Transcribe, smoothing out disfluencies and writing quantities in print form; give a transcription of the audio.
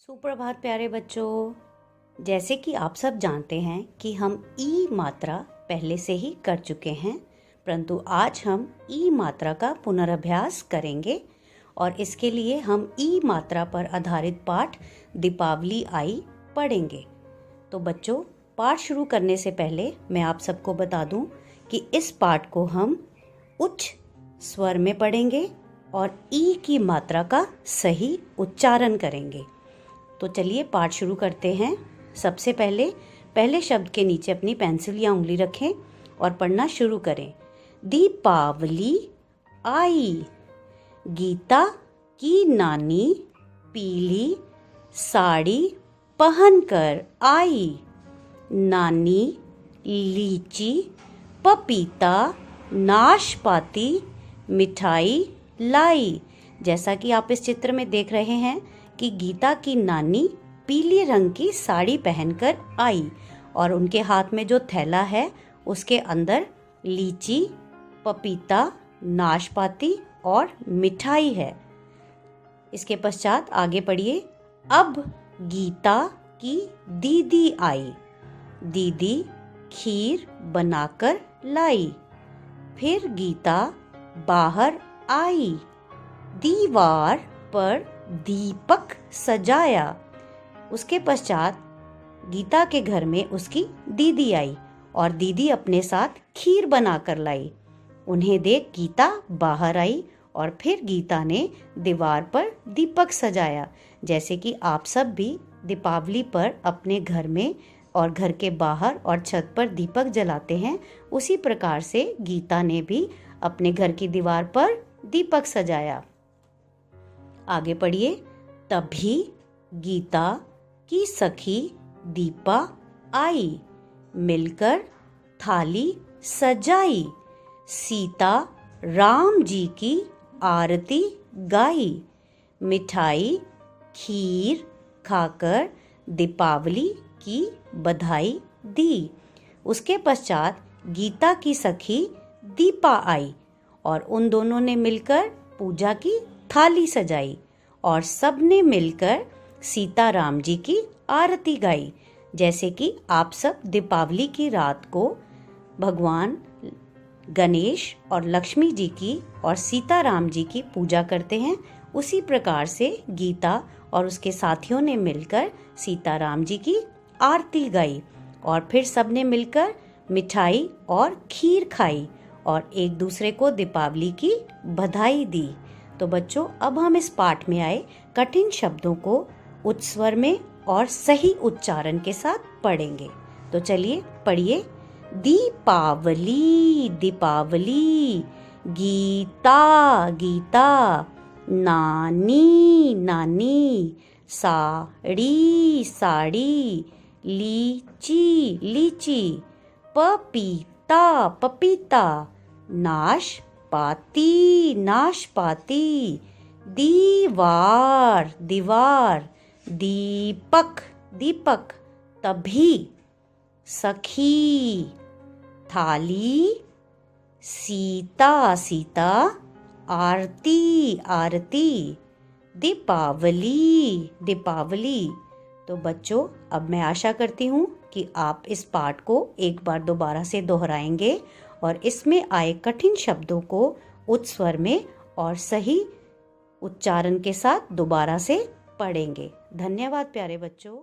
सुप्रभात प्यारे बच्चों। जैसे कि आप सब जानते हैं कि हम ई मात्रा पहले से ही कर चुके हैं, परंतु आज हम ई मात्रा का पुनर्अभ्यास करेंगे और इसके लिए हम ई मात्रा पर आधारित पाठ दीपावली आई पढ़ेंगे। तो बच्चों, पाठ शुरू करने से पहले मैं आप सबको बता दूं कि इस पाठ को हम उच्च स्वर में पढ़ेंगे और ई की मात्रा का सही उच्चारण करेंगे। तो चलिए पाठ शुरू करते हैं। सबसे पहले शब्द के नीचे अपनी पेंसिल या उंगली रखें और पढ़ना शुरू करें। दीपावली आई, गीता की नानी पीली साड़ी पहनकर आई। नानी लीची, पपीता, नाशपाती, मिठाई लाई। जैसा कि आप इस चित्र में देख रहे हैं कि गीता की नानी पीले रंग की साड़ी पहनकर आई और उनके हाथ में जो थैला है उसके अंदर लीची, पपीता, नाशपाती और मिठाई है। इसके पश्चात आगे पढ़िए। अब गीता की दीदी आई, दीदी खीर बनाकर लाई। फिर गीता बाहर आई, दीवार पर दीपक सजाया। उसके पश्चात गीता के घर में उसकी दीदी आई और दीदी अपने साथ खीर बनाकर लाई। उन्हें देख गीता बाहर आई और फिर गीता ने दीवार पर दीपक सजाया। जैसे कि आप सब भी दीपावली पर अपने घर में और घर के बाहर और छत पर दीपक जलाते हैं, उसी प्रकार से गीता ने भी अपने घर की दीवार पर दीपक सजाया। आगे पढ़िए। तभी गीता की सखी दीपा आई, मिलकर थाली सजाई। सीता राम जी की आरती गाई। मिठाई खीर खाकर दीपावली की बधाई दी। उसके पश्चात गीता की सखी दीपा आई और उन दोनों ने मिलकर पूजा की थाली सजाई और सबने मिलकर सीताराम जी की आरती गाई। जैसे कि आप सब दीपावली की रात को भगवान गणेश और लक्ष्मी जी की और सीताराम जी की पूजा करते हैं, उसी प्रकार से गीता और उसके साथियों ने मिलकर सीताराम जी की आरती गाई और फिर सबने मिलकर मिठाई और खीर खाई और एक दूसरे को दीपावली की बधाई दी। तो बच्चों, अब हम इस पाठ में आए कठिन शब्दों को उच्च स्वर में और सही उच्चारण के साथ पढ़ेंगे। तो चलिए पढ़िए। दीपावली दीपावली, गीता गीता, नानी नानी, साड़ी साड़ी, लीची लीची, पपीता पपीता, नाशपाती नाशपाती, दीवार दीवार, दीपक दीपक, तभी सखी, थाली, सीता सीता, आरती आरती, दीपावली दीपावली। तो बच्चों, अब मैं आशा करती हूँ कि आप इस पाठ को एक बार दोबारा से दोहराएंगे और इसमें आए कठिन शब्दों को उच्च स्वर में और सही उच्चारण के साथ दोबारा से पढ़ेंगे। धन्यवाद प्यारे बच्चों।